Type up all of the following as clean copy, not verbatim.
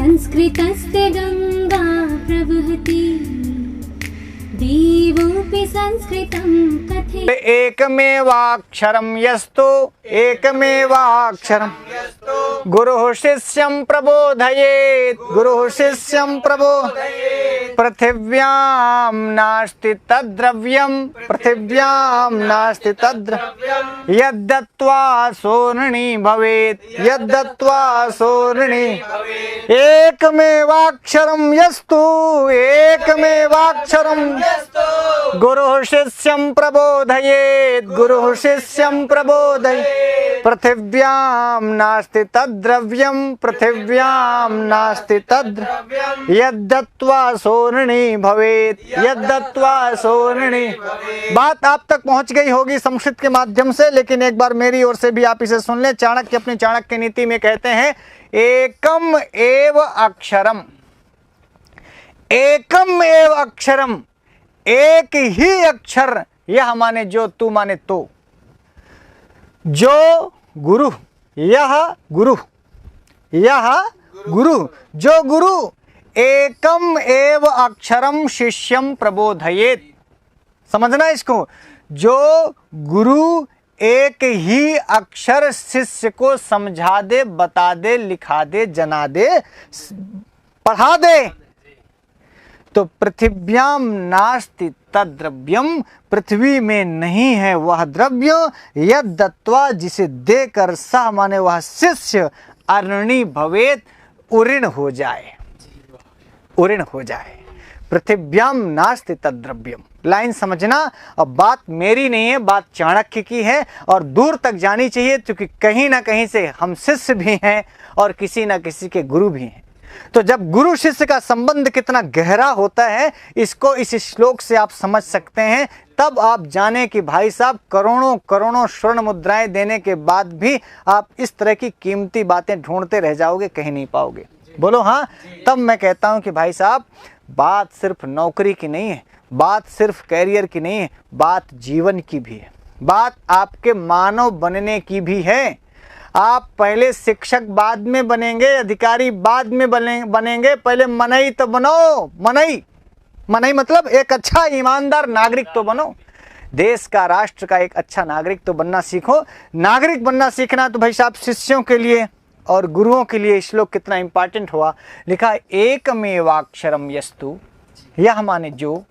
संस्कृतस्य गंगा प्रवहति देवोऽपि संस्कृतं कथयति। एकमेवाक्षरं यस्तु एकमेवाक्षरं गुरुः शिष्यं प्रबोधयेत् गुरुः शिष्यं प्रबोधयेत्। पृथिव्यां नास्ति तद्द्रव्यं पृथिव्यां नास्ति तद्द्रव्यं यद्दत्त्वा सोऽर्णी भवेत् यद्दत्त्वा सोऽर्णी भवेत्। एकमेवाक्षरं यस्तु एकमेवाक्षरं गुरुः शिष्यं प्रबोधयेत् गुरुः शिष्यं प्रबोधयेत्। पृथिव्यां नास्ति तद्द्रव्यं पृथिव्यां नास्ति तद्द्रव्यं यद्दत्त्वा सोऽर्णी भवेत् यद्दत्त्वा सोऽर्णी। बात आप तक पहुंच गई होगी संस्कृत के माध्यम से, लेकिन एक बार मेरी ओर से भी आप इसे सुन लें। चाणक्य अपनी चाणक्य नीति में कहते हैं एकम एव अक्षरम एकम एव अक्षरम, एक ही अक्षर, यह माने जो तू माने तो, जो गुरु यह गुरु यह गुरु जो गुरु एकम एव अक्षरम शिष्यम प्रबोधयेत्। समझना इसको, जो गुरु एक ही अक्षर शिष्य को समझा दे, बता दे, लिखा दे, जना दे, पढ़ा दे, तो पृथिव्याम नास्ति तद्द्रव्यम, पृथ्वी में नहीं है वह द्रव्य, यद दत्त्वा जिसे देकर सह माने वह शिष्य अऋणी भवेत, उऋण हो जाए, उऋण हो जाए। पृथिव्याम नास्ति तद्द्रव्यम, लाइन समझना। अब बात मेरी नहीं है, बात चाणक्य की है और दूर तक जानी चाहिए, क्योंकि कहीं ना कहीं से हम शिष्य भी हैं और किसी ना किसी के गुरु भी हैं। तो जब गुरु शिष्य का संबंध कितना गहरा होता है, इसको इस श्लोक से आप समझ सकते हैं। तब आप जाने कि भाई साहब करोड़ों करोड़ों स्वर्ण मुद्राएं देने के बाद भी आप इस तरह की कीमती बातें ढूंढते रह जाओगे, कहीं नहीं पाओगे। बोलो हाँ। तब मैं कहता हूं कि भाई साहब बात सिर्फ नौकरी की नहीं है, बात सिर्फ कैरियर की नहीं है, बात जीवन की भी है, बात आपके मानव बनने की भी है। आप पहले शिक्षक बाद में बनेंगे, अधिकारी बाद में बनेंगे, पहले मनई तो बनो। मनई मनई मतलब एक अच्छा ईमानदार नागरिक तो बनो, देश का राष्ट्र का एक अच्छा नागरिक तो बनना सीखो। नागरिक बनना सीखना तो भाई साहब शिष्यों के लिए और गुरुओं के लिए श्लोक कितना इंपॉर्टेंट हुआ। लिखा एकमेवाक्षरम यस्तु, यह माने जो,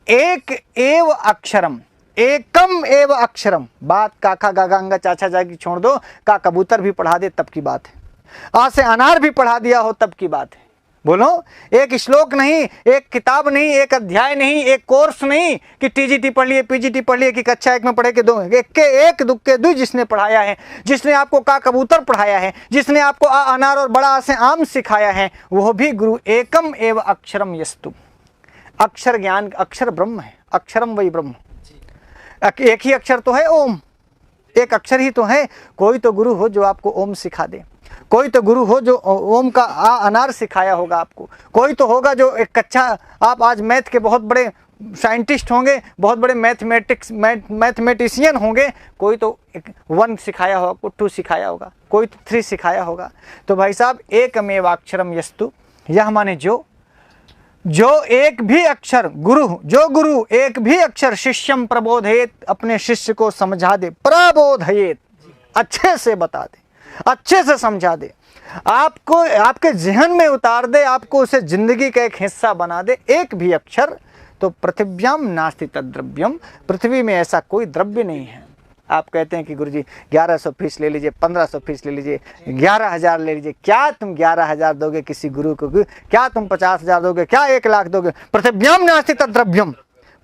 एक एव अक्षरम, एकम एव अक्षरम। बात काका गागांगा चाचा जागी छोड़ दो, का कबूतर भी पढ़ा दे तब की बात है, आ से अनार भी पढ़ा दिया हो तब की बात है। बोलो, एक श्लोक नहीं, एक किताब नहीं, एक अध्याय नहीं, एक कोर्स नहीं कि टीजीटी पढ़ लिए, पीजीटी पढ़ लिए, कि कक्षा एक में पढ़े के दो, एक के एक दुख के दो, जिसने पढ़ाया है, जिसने आपको का कबूतर पढ़ाया है, जिसने आपको आ अनार और बड़ा आ से आम सिखाया है, वह भी गुरु। एकम एव अक्षरम यस्तु, अक्षर ज्ञान, अक्षर ब्रह्म है, अक्षरम वही ब्रह्म। एक ही अक्षर तो है ओम, एक अक्षर ही तो है। कोई तो गुरु हो जो आपको ओम सिखा दे, कोई तो गुरु हो जो ओम का आ अनार सिखाया होगा आपको, कोई तो होगा जो एक कच्चा, आप आज मैथ के बहुत बड़े साइंटिस्ट होंगे, बहुत बड़े मैथमेटिशियन होंगे, कोई तो 1 सिखाया होगा, आपको 2 सिखाया होगा, कोई तो 3 सिखाया होगा। तो भाई साहब एकमेवाक्षरम यस्तु, यह माने जो एक भी अक्षर गुरु, जो गुरु एक भी अक्षर शिष्यम प्रबोधयेत, अपने शिष्य को समझा दे, प्रबोधयेत अच्छे से बता दे, अच्छे से समझा दे, आपको आपके जहन में उतार दे, आपको उसे जिंदगी का एक हिस्सा बना दे, एक भी अक्षर, तो पृथिव्याम नास्ति तद्द्रव्यम, पृथ्वी में ऐसा कोई द्रव्य नहीं है। आप कहते हैं कि गुरुजी 1100 फीस ले लीजिए, 1500 फीस ले लीजिए, 11,000 ले लीजिए, क्या तुम 11,000 दोगे किसी गुरु को? क्या तुम 50,000 दोगे? क्या 1 लाख दोगे? पृथिव्याम नास्ति तद्द्रव्यम,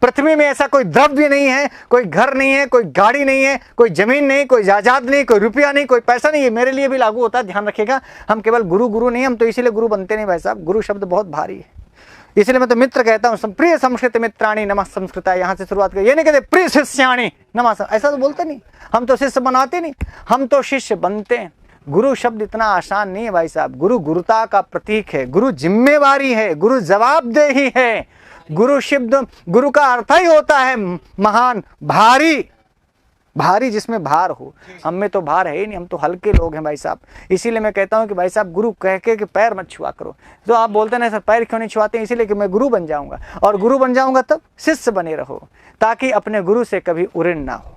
पृथ्वी में ऐसा कोई द्रव्य नहीं है, कोई घर नहीं है, कोई गाड़ी नहीं है, कोई जमीन नहीं, कोई जायदाद नहीं, कोई रुपया नहीं, कोई पैसा नहीं है। मेरे लिए भी लागू होता है, ध्यान रखिएगा। हम केवल गुरु नहीं, हम तो इसीलिए गुरु बनते नहीं भाई साहब, गुरु शब्द बहुत भारी है, इसलिए मैं तो मित्र कहता हूँ। प्रिय संस्कृत मित्राणी नमः संस्कृता, यहाँ से शुरुआत कर, ये नहीं कहते प्रिय शिष्याणी नमः, ऐसा तो बोलते नहीं। हम तो शिष्य बनाते नहीं, हम तो शिष्य बनते हैं। गुरु शब्द इतना आसान नहीं है भाई साहब। गुरु गुरुता का प्रतीक है, गुरु जिम्मेवारी है, गुरु जवाबदेही है। गुरु शब्द, गुरु का अर्थ ही होता है महान, भारी, भारी जिसमें भार हो। हम में तो भार है ही नहीं, हम तो हल्के लोग हैं भाई साहब। इसीलिए मैं कहता हूँ कि भाई साहब गुरु कह के कि पैर मत छुआ करो। तो आप बोलते ना सर पैर क्यों नहीं छुआते, इसीलिए कि मैं गुरु बन जाऊँगा, और गुरु बन जाऊँगा तब शिष्य बने रहो, ताकि अपने गुरु से कभी उऋण ना हो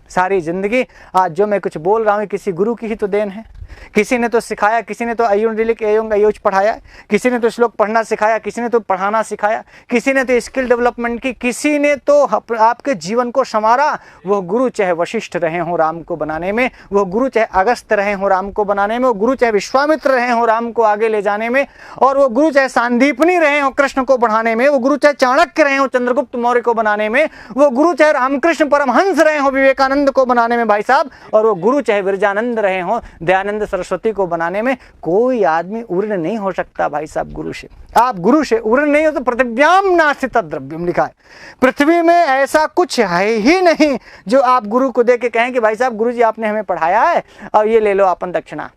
सारी जिंदगी। आज जो मैं कुछ बोल रहा हूँ किसी गुरु की ही तो देन है। किसी ने तो सिखाया, किसी ने तो अयुंडलिक एयोंग अयोज पढ़ाया, किसी ने तो श्लोक पढ़ना सिखाया, किसी ने तो पढ़ाना सिखाया, किसी ने तो स्किल डेवलपमेंट की, किसी ने तो आपके जीवन को संवारा। वो गुरु चाहे वशिष्ठ रहे हों राम को बनाने में, वो गुरु चाहे अगस्त रहे हों राम को बनाने में, वो गुरु चाहे विश्वामित्र रहे हों राम को आगे ले जाने में, और वो गुरु चाहे सांदीपनी रहे हों कृष्ण को बढ़ाने में, वो गुरु चाहे चाणक्य रहे हों चंद्रगुप्त मौर्य को बनाने में, वो गुरु चाहे रामकृष्ण परमहंस रहे हों विवेकानंद को बनाने में भाई साहब, और वो गुरु चाहे विरजानंद रहे हों दयानंद सरस्वती को बनाने में। कोई आदमी उर्ण नहीं हो सकता भाई साहब गुरु से। आप गुरु से उर्ण नहीं हो तो पृथिव्याम नास्ति तद्द्रव्यम लिखा है, पृथ्वी में ऐसा कुछ है ही नहीं जो आप गुरु को दे के कहें कि भाई साहब गुरु जी आपने हमें पढ़ाया है और ये ले लो अपन दक्षिणा।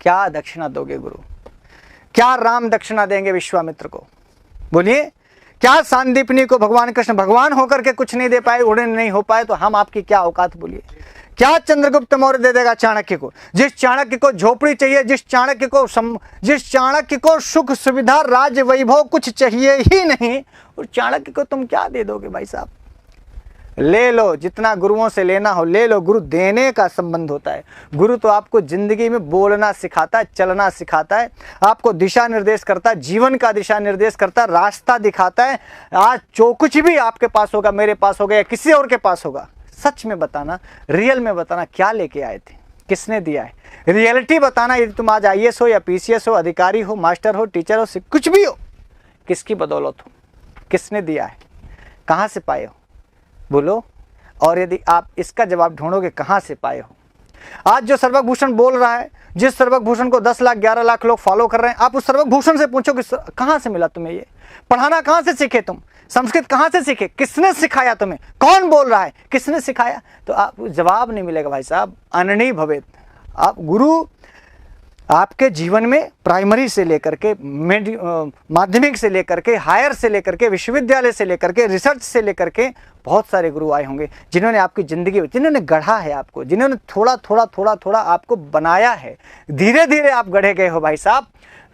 क्या दक्षिणा दोगे गुरु? क्या राम दक्षिणा देंगे विश्वामित्र को? बोलिए। क्या सांदीपनी को भगवान कृष्ण भगवान होकर के कुछ नहीं दे पाए, उड़न नहीं हो पाए, तो हम आपकी क्या औकात? बोलिए। क्या चंद्रगुप्त मौर्य दे देगा चाणक्य को? जिस चाणक्य को झोपड़ी चाहिए, जिस चाणक्य को सुख सुविधा राज वैभव कुछ चाहिए ही नहीं, उस चाणक्य को तुम क्या दे दोगे भाई साहब? ले लो जितना गुरुओं से लेना हो ले लो। गुरु देने का संबंध होता है। गुरु तो आपको जिंदगी में बोलना सिखाता है, चलना सिखाता है, आपको दिशा निर्देश करता है, जीवन का दिशा निर्देश करता है, रास्ता दिखाता है। आज जो कुछ भी आपके पास होगा, मेरे पास होगा या किसी और के पास होगा, सच में बताना, रियल में बताना, क्या लेके आए थे, किसने दिया है, रियलिटी बताना। यदि तुम आज IAS हो या PCS हो, अधिकारी हो, मास्टर हो, टीचर हो, कुछ भी हो, किसकी बदौलत हो, किसने दिया है, कहाँ से पाए हो, बोलो। और यदि आप इसका जवाब ढूंढोगे कहाँ से पाए हो। आज जो सर्वक भूषण बोल रहा है, जिस सर्वक भूषण को 10 लाख 11 लाख लोग फॉलो कर रहे हैं, आप उस सर्वक भूषण से पूछो कि कहाँ से मिला तुम्हें ये पढ़ाना, कहाँ से सीखे तुम, संस्कृत कहाँ से सीखे, किसने सिखाया तुम्हें, कौन बोल रहा है, किसने सिखाया? तो आप जवाब नहीं मिलेगा भाई साहब। अननी भवेत। आप गुरु आपके जीवन में प्राइमरी से लेकर के माध्यमिक से लेकर के हायर से लेकर के विश्वविद्यालय से लेकर के रिसर्च से लेकर के बहुत सारे गुरु आए होंगे जिन्होंने आपकी ज़िंदगी, जिन्होंने गढ़ा है आपको, जिन्होंने थोड़ा थोड़ा थोड़ा थोड़ा आपको बनाया है। धीरे धीरे आप गढ़े गए हो भाई साहब।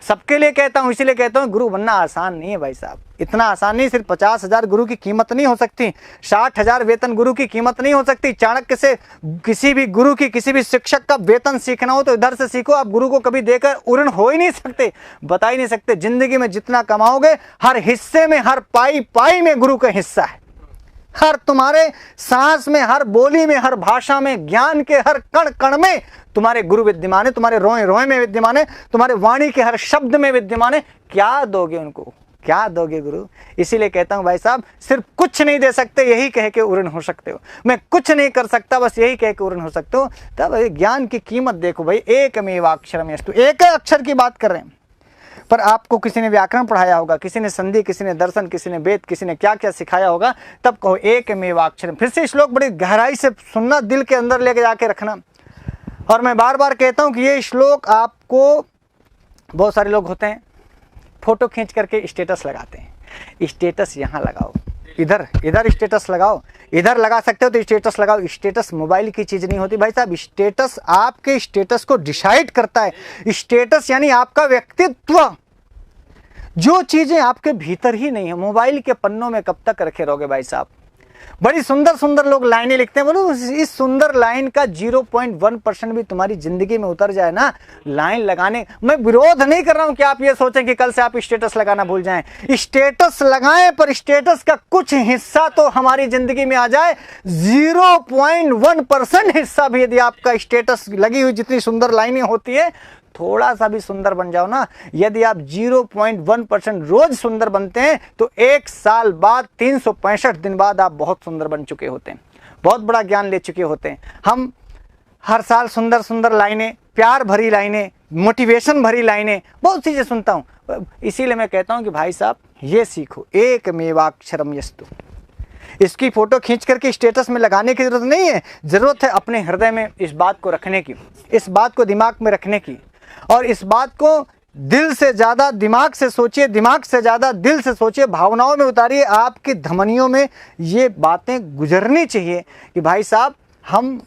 सबके लिए कहता हूँ, इसीलिए कहता हूँ गुरु बनना आसान नहीं है भाई साहब। इतना आसान नहीं। सिर्फ 50,000 गुरु की कीमत नहीं हो सकती, 60,000 वेतन गुरु की कीमत नहीं हो सकती। चाणक्य से किसी भी गुरु की, किसी भी शिक्षक का वेतन सीखना हो तो इधर से सीखो। आप गुरु को कभी देकर उऋण हो ही नहीं सकते, बता ही नहीं सकते। जिंदगी में जितना कमाओगे, हर हिस्से में, हर पाई पाई में गुरु का हिस्सा है। हर तुम्हारे सांस में, हर बोली में, हर भाषा में, ज्ञान के हर कण कण में तुम्हारे गुरु विद्यमान है, तुम्हारे रोए रोए में विद्यमान है, तुम्हारे वाणी के हर शब्द में विद्यमान है। क्या दोगे उनको, क्या दोगे गुरु? इसीलिए कहता हूं भाई साहब, सिर्फ कुछ नहीं दे सकते यही कह के उऋण हो सकते हो। मैं कुछ नहीं कर सकता बस यही कह के उऋण हो सकते हो। तब ज्ञान की कीमत देखो भाई। एकमेवाक्षरम यस्तु, एक अक्षर की बात कर रहे हैं, पर आपको किसी ने व्याकरण पढ़ाया होगा, किसी ने संधि, किसी ने दर्शन, किसी ने वेद, किसी ने क्या क्या सिखाया होगा, तब कहो एकमेवाक्षरम। फिर से श्लोक बड़ी गहराई से सुनना, दिल के अंदर लेके जाके रखना। और मैं बार बार कहता हूं कि ये श्लोक आपको, बहुत सारे लोग होते हैं फोटो खींच करके स्टेटस लगाते हैं। स्टेटस यहाँ लगाओ, इधर स्टेटस लगाओ, इधर लगा सकते हो तो स्टेटस लगाओ। स्टेटस मोबाइल की चीज़ नहीं होती भाई साहब। स्टेटस आपके स्टेटस को डिसाइड करता है। स्टेटस यानी आपका व्यक्तित्व, जो चीज़ें आपके भीतर ही नहीं है। मोबाइल के पन्नों में कब तक रखे रहोगे भाई साहब? बड़ी सुंदर सुंदर लोग लाइनें लिखते हैं, बोलो इस सुंदर लाइन का 0.1% भी तुम्हारी जिंदगी में उतर जाए ना, लाइन लगाने। मैं विरोध नहीं कर रहा हूं कि आप ये सोचें कि कल से आप स्टेटस लगाना भूल जाएं। स्टेटस लगाएं, पर स्टेटस का कुछ हिस्सा तो हमारी जिंदगी में आ जाए। 0.1% हिस्सा भी यदि आपका स्टेटस लगी हुई जितनी सुंदर लाइनें होती है, थोड़ा सा भी सुंदर बन जाओ ना। यदि आप 0.1% रोज सुंदर बनते हैं तो 1 साल बाद, 365 दिन बाद आप बहुत सुंदर बन चुके होते हैं, बहुत बड़ा ज्ञान ले चुके होते हैं। हम हर साल सुंदर सुंदर लाइनें, प्यार भरी लाइनें, मोटिवेशन भरी लाइनें, बहुत चीज़ें सुनता हूँ। इसीलिए मैं कहता हूँ कि भाई साहब ये सीखो, एकमेवाक्षरम यस्तु। इसकी फोटो खींच करके स्टेटस में लगाने की जरूरत नहीं है। जरूरत है अपने हृदय में इस बात को रखने की, इस बात को दिमाग में रखने की, और इस बात को दिल से ज़्यादा दिमाग से सोचिए, दिमाग से ज़्यादा दिल से सोचिए, भावनाओं में उतारिए। आपकी धमनियों में ये बातें गुजरनी चाहिए कि भाई साहब हम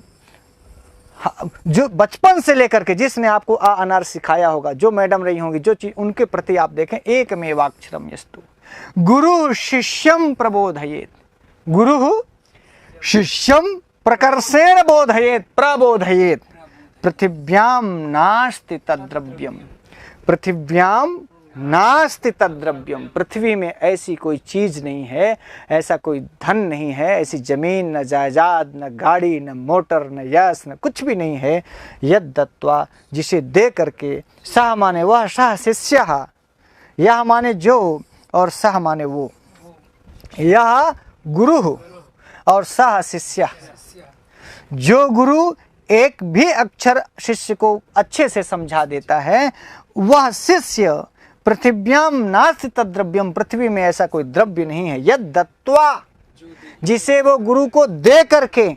जो बचपन से लेकर के जिसने आपको आ अनार सिखाया होगा, जो मैडम रही होंगी, जो चीज उनके प्रति आप देखें, एकमेवाक्षरम यस्तु गुरु शिष्यम प्रबोधयेत, गुरु शिष्यम प्रकर्षेण बोधयेत प्रबोधयेत, पृथिव्याम नास्ति तद्द्रव्यम, पृथिव्याम नास्ति तद्द्रव्यम, पृथ्वी में ऐसी कोई चीज नहीं है, ऐसा कोई धन नहीं है, ऐसी जमीन न जायदाद न गाड़ी न मोटर न यश न कुछ भी नहीं है, यद दत्वा जिसे दे करके, सह माने वह, सह शिष्य, यह माने जो और सह माने वो, यह गुरु और सह शिष्य, जो गुरु एक भी अक्षर शिष्य को अच्छे से समझा देता है, वह शिष्य पृथिव्याम नास्ति तद्द्रव्यम, पृथ्वी में ऐसा कोई द्रव्य नहीं है, यद दत्वा जिसे वो गुरु को दे करके,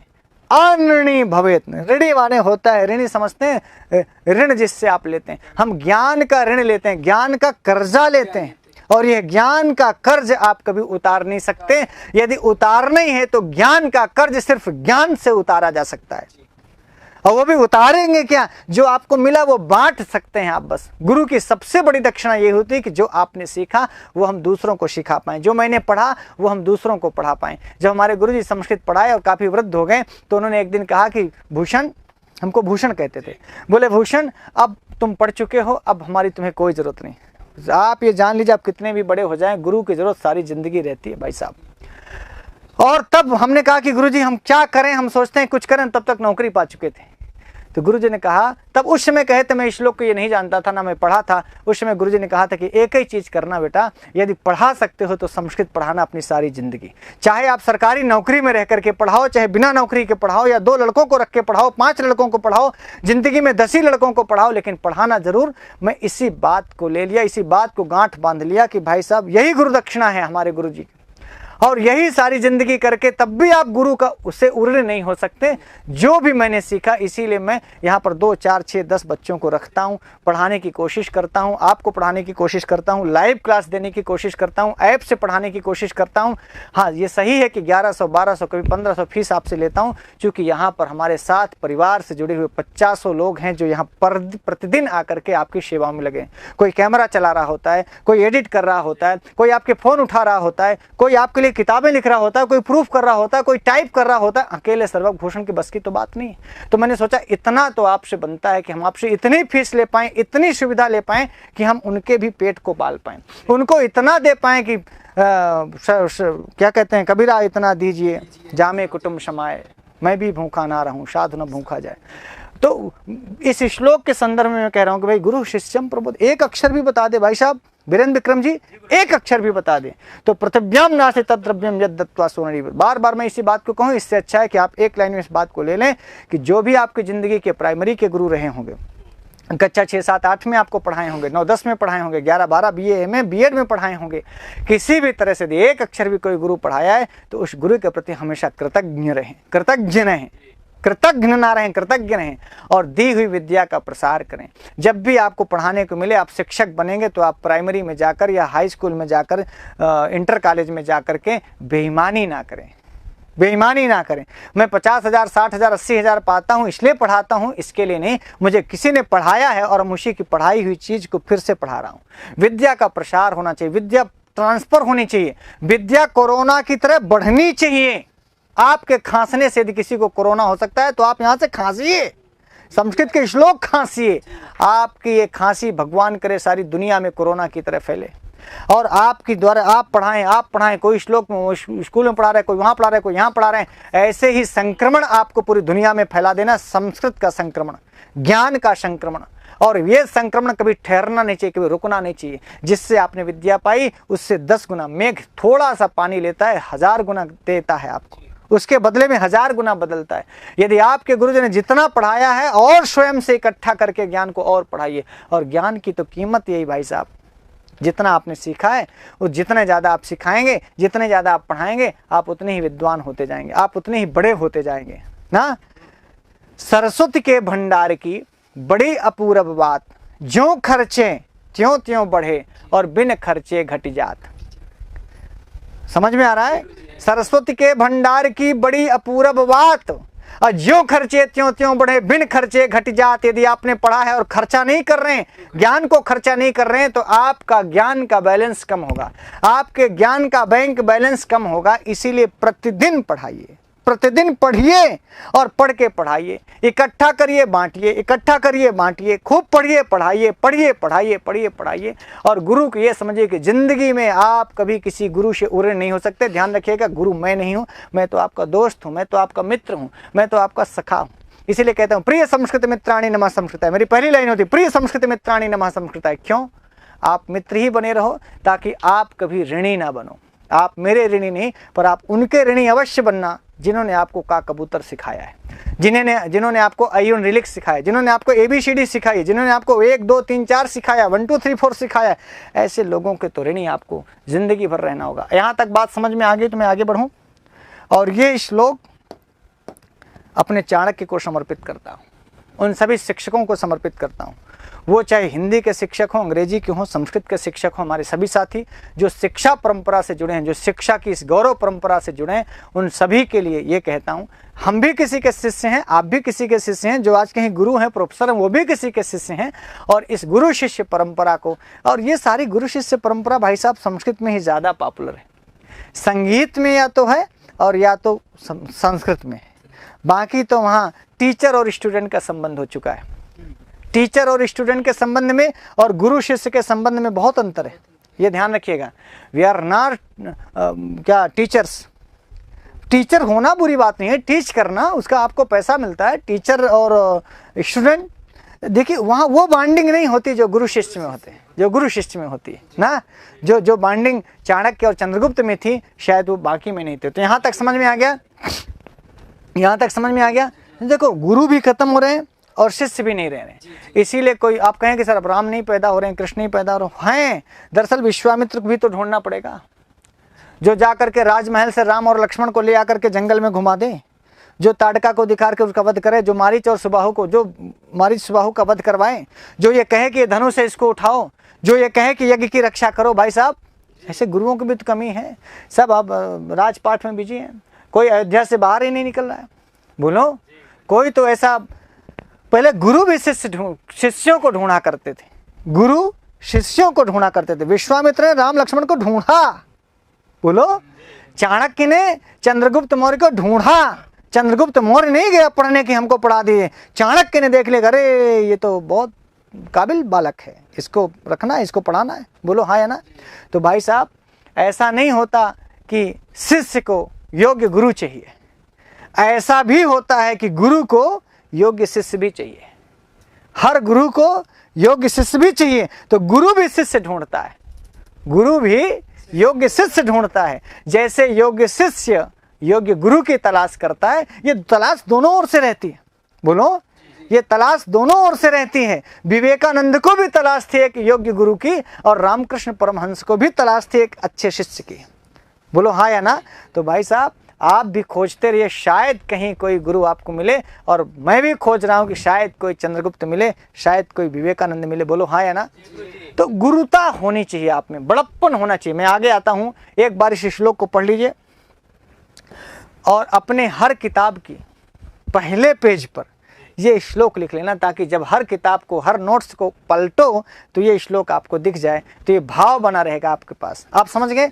अनृणी भवेत, ऋणी माने होता है, ऋणी समझते हैं ऋण जिससे आप लेते हैं, हम ज्ञान का ऋण लेते हैं, ज्ञान का कर्जा लेते हैं, और यह ज्ञान का कर्ज आप कभी उतार नहीं सकते। यदि उतारना ही है तो ज्ञान का कर्ज सिर्फ ज्ञान से उतारा जा सकता है, और वो भी उतारेंगे क्या, जो आपको मिला वो बांट सकते हैं आप बस। गुरु की सबसे बड़ी दक्षिणा ये होती है कि जो आपने सीखा वो हम दूसरों को सिखा पाएं, जो मैंने पढ़ा वो हम दूसरों को पढ़ा पाएं। जब हमारे गुरु जी संस्कृत पढ़ाए और काफ़ी वृद्ध हो गए तो उन्होंने एक दिन कहा कि भूषण, हमको भूषण कहते थे, बोले भूषण अब तुम पढ़ चुके हो, अब हमारी तुम्हें कोई ज़रूरत नहीं, आप ये जान लीजिए आप कितने भी बड़े हो जाएं, गुरु की ज़रूरत सारी ज़िंदगी रहती है भाई साहब। और तब हमने कहा कि गुरुजी हम क्या करें, हम सोचते हैं कुछ करें, तब तक नौकरी पा चुके थे। तो गुरुजी ने कहा, तब उस समय कहे थे, मैं श्लोक को ये नहीं जानता था ना मैं पढ़ा था, उस समय गुरुजी ने कहा था कि एक ही चीज़ करना बेटा, यदि पढ़ा सकते हो तो संस्कृत पढ़ाना अपनी सारी जिंदगी, चाहे आप सरकारी नौकरी में रह करके पढ़ाओ, चाहे बिना नौकरी के पढ़ाओ, या 2 लड़कों को रख के पढ़ाओ, 5 लड़कों को पढ़ाओ, जिंदगी में 10 ही लड़कों को पढ़ाओ, लेकिन पढ़ाना जरूर। मैं इसी बात को ले लिया, इसी बात को गांठ बांध लिया कि भाई साहब यही गुरु दक्षिणा है हमारे गुरु जी, और यही सारी जिंदगी करके तब भी आप गुरु का उससे उर्ण नहीं हो सकते। जो भी मैंने सीखा, इसीलिए मैं यहाँ पर 2, 4, 6, 10 बच्चों को रखता हूँ, पढ़ाने की कोशिश करता हूँ, आपको पढ़ाने की कोशिश करता हूँ, लाइव क्लास देने की कोशिश करता हूँ, ऐप से पढ़ाने की कोशिश करता हूँ। हाँ, ये सही है कि 1100, 1200, कभी 1500 फीस आपसे लेता हूँ, क्योंकि यहाँ पर हमारे साथ परिवार से जुड़े हुए 500 लोग हैं जो यहाँ पर प्रतिदिन आकर के आपकी सेवाओं में लगे। कोई कैमरा चला रहा होता है, कोई एडिट कर रहा होता है, कोई आपके फ़ोन उठा रहा होता है, कोई आपके लिए किताबें लिख रहा होता है, कोई प्रूफ कर रहा होता है, कोई टाइप कर रहा होता है। अकेले सर्वभूषण की बस की तो बात नहीं। तो मैंने सोचा इतना तो आपसे बनता है कि हम आपसे इतनी फीस ले पाएं, इतनी सुविधा ले पाएं कि हम उनके भी पेट को पाल पाएं, उनको इतना दे पाएं कि क्या कहते हैं कबीरा, इतना दीजिए जामे कुटुंब समाए, मैं भी भूखा ना रहूं, साधु न भूखा जाए। तो इस श्लोक के संदर्भ में मैं कह रहा हूं कि भाई गुरु शिष्यम प्रबोध, एक अक्षर भी बता दे भाई साहब वीरेंद्र विक्रम जी, एक अक्षर भी बता दें तो पृथिव्याम नास्ति तद्द्रव्यम यद दत्वा सोनरी। बार बार मैं इसी बात को कहूँ, इससे अच्छा है कि आप एक लाइन में इस बात को ले लें कि जो भी आपकी ज़िंदगी के प्राइमरी के गुरु रहे होंगे, कक्षा 6, 7, 8 में आपको पढ़ाए होंगे, 9, 10 में पढ़ाए होंगे, 11, 12 BA, MA, BEd में पढ़ाए होंगे, किसी भी तरह से एक अक्षर भी कोई गुरु पढ़ाया है तो उस गुरु के प्रति हमेशा कृतज्ञ रहें, कृतज्ञ रहें, कृतज्ञ ना रहें, कृतज्ञ रहें, और दी हुई विद्या का प्रसार करें। जब भी आपको पढ़ाने को मिले, आप शिक्षक बनेंगे तो आप प्राइमरी में जाकर या हाई स्कूल में जाकर, इंटर कॉलेज में जाकर के बेईमानी ना करें, बेईमानी ना करें। मैं 50,000, 60,000, 80,000 पाता हूँ इसलिए पढ़ाता हूँ, इसके लिए नहीं, मुझे किसी ने पढ़ाया है और मुझे की पढ़ाई हुई चीज़ को फिर से पढ़ा रहा हूँ। विद्या का प्रसार होना चाहिए, विद्या ट्रांसफर होनी चाहिए, विद्या कोरोना की तरह बढ़नी चाहिए। आपके खांसने से यदि किसी को कोरोना हो सकता है तो आप यहाँ से खांसिए, संस्कृत के श्लोक खांसिए, आपकी ये खांसी भगवान करे सारी दुनिया में कोरोना की तरह फैले, और आपकी द्वारा आप पढ़ाएं, कोई श्लोक में स्कूल में पढ़ा रहे, कोई वहाँ पढ़ा रहे, कोई यहाँ पढ़ा रहे हैं, ऐसे ही संक्रमण आपको पूरी दुनिया में फैला देना, संस्कृत का संक्रमण, ज्ञान का संक्रमण। और ये संक्रमण कभी ठहरना नहीं चाहिए, कभी रुकना नहीं चाहिए। जिससे आपने विद्या पाई उससे 10 गुना, मेघ थोड़ा सा पानी लेता है 1000 गुना देता है आपको, उसके बदले में 1000 गुना बदलता है। यदि आपके गुरुजी ने जितना पढ़ाया है और स्वयं से इकट्ठा करके ज्ञान को और पढ़ाइए, और ज्ञान की तो कीमत यही भाई साहब, जितना आपने सीखा है वो जितने ज़्यादा आप सिखाएंगे, जितने ज़्यादा आप पढ़ाएंगे, आप उतने ही विद्वान होते जाएंगे, आप उतने ही बड़े होते जाएंगे ना। सरस्वती के भंडार की बड़ी अपूर्व बात, ज्यों खर्चे त्यों त्यों बढ़े और बिन खर्चे घट जात। समझ में आ रहा है? सरस्वती के भंडार की बड़ी अपूर्व बात, और ज्यों खर्चे त्यों त्यों बढ़े, बिन खर्चे घट जात। यदि आपने पढ़ा है और खर्चा नहीं कर रहे हैं, ज्ञान को खर्चा नहीं कर रहे हैं, तो आपका ज्ञान का बैलेंस कम होगा, आपके ज्ञान का बैंक बैलेंस कम होगा। इसीलिए प्रतिदिन पढ़ाइए, प्रतिदिन पढ़िए और पढ़ के पढ़ाइए, इकट्ठा करिए बांटिए, इकट्ठा करिए बांटिए, खूब पढ़िए पढ़ाइए, पढ़िए पढ़ाइए, पढ़िए पढ़ाइए। और गुरु को ये समझिए कि जिंदगी में आप कभी किसी गुरु से उरे नहीं हो सकते। ध्यान रखिएगा, गुरु मैं नहीं हूँ, मैं तो आपका दोस्त हूँ, मैं तो आपका मित्र हूँ, मैं तो आपका सखा हूँ। इसीलिए कहता हूँ प्रिय संस्कृत मित्राणि नमः संस्कृताय। मेरी पहली लाइन होती प्रिय संस्कृत मित्राणि नमः संस्कृताय। क्यों? आप मित्र ही बने रहो, ताकि आप कभी ऋणी ना बनो। आप मेरे ऋणी नहीं, पर आप उनके ऋणी अवश्य बनना जिन्होंने आपको का कबूतर सिखाया है, जिन्होंने आपको आयुन रिलिक्स सिखाया, जिन्होंने आपको ABCD सिखाई, जिन्होंने आपको 1 2 3 4 सिखाया, 1 2 3 4 सिखाया। ऐसे लोगों के तो ऋणी आपको जिंदगी भर रहना होगा। यहाँ तक बात समझ में आ गई तो मैं आगे बढ़ूँ। और ये श्लोक अपने चाणक्य को समर्पित करता हूँ, उन सभी शिक्षकों को समर्पित करता हूँ, वो चाहे हिंदी के शिक्षक हों, अंग्रेजी के हों, संस्कृत के शिक्षक हों, हमारे सभी साथी जो शिक्षा परंपरा से जुड़े हैं, जो शिक्षा की इस गौरव परंपरा से जुड़े हैं, उन सभी के लिए ये कहता हूँ, हम भी किसी के शिष्य हैं, आप भी किसी के शिष्य हैं, जो आज कहीं गुरु हैं, प्रोफेसर हैं, वो भी किसी के शिष्य हैं। और इस गुरु शिष्य परंपरा को, और ये सारी गुरु शिष्य परंपरा भाई साहब संस्कृत में ही ज़्यादा पॉपुलर है। संगीत में या तो है और या तो संस्कृत में है, बाकी तो वहाँ टीचर और स्टूडेंट का संबंध हो चुका है। टीचर और स्टूडेंट के संबंध में और गुरु शिष्य के संबंध में बहुत अंतर है, ये ध्यान रखिएगा। वी आर नॉट क्या टीचर्स। टीचर होना बुरी बात नहीं है, टीच करना, उसका आपको पैसा मिलता है। टीचर और स्टूडेंट, देखिए वहाँ वो बॉन्डिंग नहीं होती जो गुरु शिष्य में होते हैं, जो गुरु शिष्य में होती है ना। जो बॉन्डिंग चाणक्य और चंद्रगुप्त में थी, शायद वो बाकी में नहीं थी। तो यहाँ तक समझ में आ गया, यहाँ तक समझ में आ गया। देखो, गुरु भी खत्म हो रहे हैं और शिष्य भी नहीं रह रहे हैं। इसीलिए कोई आप कहें कि सर अब राम नहीं पैदा हो रहे हैं, कृष्ण नहीं पैदा हो रहे हैं, दरअसल विश्वामित्र को भी तो ढूंढना पड़ेगा, जो जा करके राजमहल से राम और लक्ष्मण को ले आकर के जंगल में घुमा दे, जो ताड़का को दिखा के उसका वध करे, जो मारीच और सुबाहु को, जो मारीच सुबाहु का वध करवाए, जो ये कहे कि धनुष है इसको उठाओ, जो ये कहे कि यज्ञ की रक्षा करो। भाई साहब, ऐसे गुरुओं की भी तो कमी है। सब अब राजपाट में बिजी हैं, कोई अयोध्या से बाहर ही नहीं निकल रहा है। बोलो, कोई तो ऐसा, पहले गुरु भी शिष्यों को ढूंढा करते थे, गुरु शिष्यों को ढूंढा करते थे। विश्वामित्र ने राम लक्ष्मण को ढूंढा, बोलो, चाणक्य ने चंद्रगुप्त मौर्य को ढूंढा। चंद्रगुप्त मौर्य नहीं गया पढ़ने की हमको पढ़ा दिए, चाणक्य ने देख लिया, अरे ये तो बहुत काबिल बालक है, इसको रखना है, इसको पढ़ाना है। बोलो हाँ या ना। तो भाई साहब, ऐसा नहीं होता कि शिष्य को योग्य गुरु चाहिए, ऐसा भी होता है कि गुरु को योग्य शिष्य भी चाहिए। हर गुरु को योग्य शिष्य भी चाहिए, तो गुरु भी शिष्य ढूंढता है, गुरु भी योग्य शिष्य ढूंढता है। जैसे योग्य शिष्य योग्य गुरु की तलाश करता है, ये तलाश दोनों ओर से रहती है। बोलो, ये तलाश दोनों ओर से रहती है। विवेकानंद को भी तलाश थी एक योग्य गुरु की, और रामकृष्ण परमहंस को भी तलाश थी एक अच्छे शिष्य की। बोलो हाँ या ना। तो भाई साहब, आप भी खोजते रहिए, शायद कहीं कोई गुरु आपको मिले, और मैं भी खोज रहा हूँ कि शायद कोई चंद्रगुप्त मिले, शायद कोई विवेकानंद मिले। बोलो हाँ या ना। तो गुरुता होनी चाहिए आप में, बड़प्पन होना चाहिए। मैं आगे आता हूँ, एक बार इस श्लोक को पढ़ लीजिए और अपने हर किताब की पहले पेज पर ये श्लोक लिख लेना, ताकि जब हर किताब को, हर नोट्स को पलटो तो ये श्लोक आपको दिख जाए, तो ये भाव बना रहेगा आपके पास। आप समझ गए।